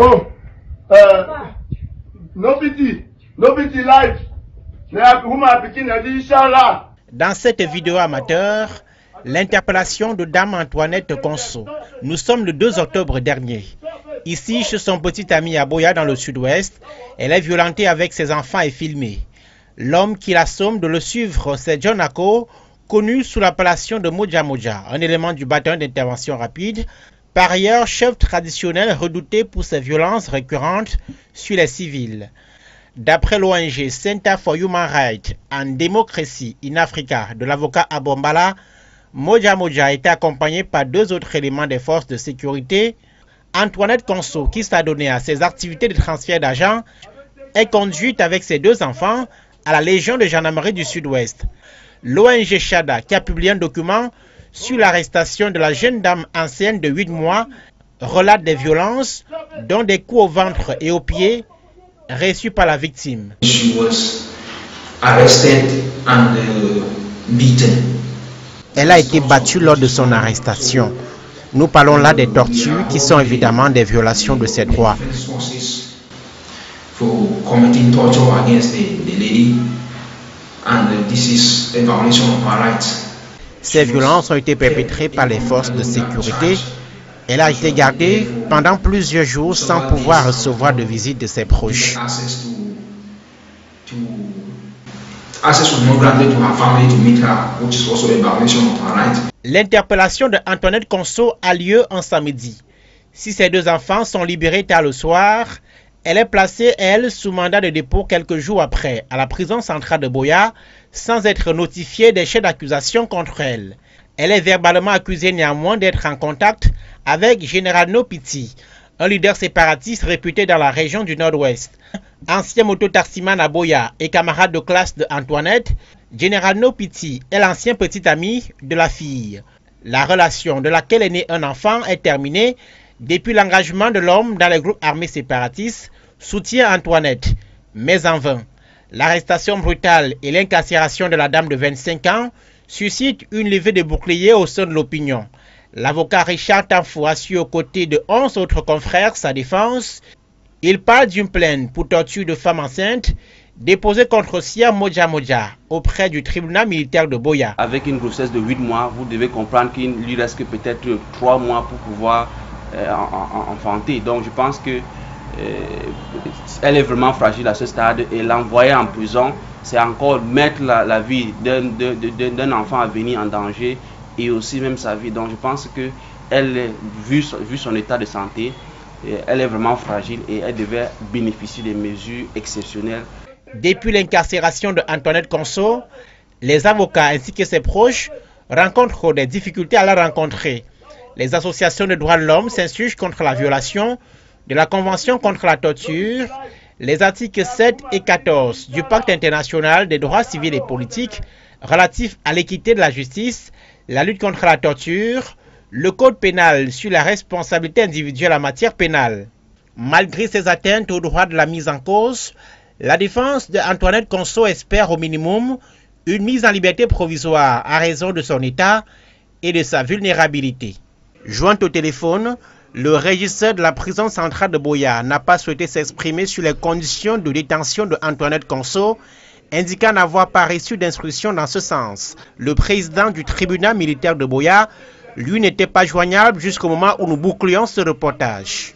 Oh, no pity life. Dans cette vidéo amateur, l'interpellation de Dame Antoinette Conso. Nous sommes le 2 octobre dernier. Ici, chez son petit ami à Boya dans le sud-ouest, elle est violentée avec ses enfants et filmée. L'homme qui l'assomme de le suivre, c'est John Ako, connu sous l'appellation de Moja Moja, un élément du bataillon d'intervention rapide, par ailleurs chef traditionnel redouté pour ses violences récurrentes sur les civils. D'après l'ONG Center for Human Rights and Democracy in Africa de l'avocat Abombala, Moja Moja a été accompagné par 2 autres éléments des forces de sécurité. Antoinette Conso, qui s'adonnait à ses activités de transfert d'argent, est conduite avec ses 2 enfants à la Légion de gendarmerie du Sud-Ouest. L'ONG Chada, qui a publié un document sur l'arrestation de la jeune dame ancienne de 8 mois, relate des violences, dont des coups au ventre et aux pieds, reçus par la victime. She was arrested and beaten. Elle a été battue lors de son arrestation. Nous parlons là des tortures qui sont évidemment des violations de ses droits. For committing torture against the lady, and this is a violation of her rights. Ces violences ont été perpétrées par les forces de sécurité. Elle a été gardée pendant plusieurs jours sans pouvoir recevoir de visite de ses proches. L'interpellation de Antoinette Conso a lieu un samedi. Si ses 2 enfants sont libérés tard le soir, elle est placée, elle, sous mandat de dépôt quelques jours après, à la prison centrale de Boya, sans être notifiée des chefs d'accusation contre elle. Elle est verbalement accusée néanmoins d'être en contact avec Général No Pity, un leader séparatiste réputé dans la région du Nord-Ouest. Ancien mototaximan à Boya et camarade de classe de Antoinette, Général No Pity est l'ancien petit ami de la fille. La relation de laquelle est né un enfant est terminée depuis l'engagement de l'homme dans les groupes armés séparatistes, soutient Antoinette, mais en vain. L'arrestation brutale et l'incarcération de la dame de 25 ans suscitent une levée de boucliers au sein de l'opinion. L'avocat Richard Tanfou assure aux côtés de 11 autres confrères sa défense. Il parle d'une plainte pour torture de femmes enceintes déposée contre Sia Moja Moja auprès du tribunal militaire de Boya. Avec une grossesse de 8 mois, vous devez comprendre qu'il lui reste que peut-être 3 mois pour pouvoir enfanter. Donc je pense que elle est vraiment fragile à ce stade et l'envoyer en prison, c'est encore mettre la vie d'un enfant à venir en danger et aussi même sa vie. Donc je pense que elle, vu son état de santé, elle est vraiment fragile et elle devait bénéficier des mesures exceptionnelles. Depuis l'incarcération de Antoinette Conso, les avocats ainsi que ses proches rencontrent des difficultés à la rencontrer. Les associations de droits de l'homme s'insurgent contre la violation de la Convention contre la torture, les articles 7 et 14 du Pacte international des droits civils et politiques relatifs à l'équité de la justice, la lutte contre la torture, le code pénal sur la responsabilité individuelle en matière pénale. Malgré ces atteintes aux droits de la mise en cause, la défense d'Antoinette Conso espère au minimum une mise en liberté provisoire à raison de son état et de sa vulnérabilité. Joint au téléphone, le régisseur de la prison centrale de Boya n'a pas souhaité s'exprimer sur les conditions de détention de Antoinette Conso, indiquant n'avoir pas reçu d'instruction dans ce sens. Le président du tribunal militaire de Boya, lui, n'était pas joignable jusqu'au moment où nous bouclions ce reportage.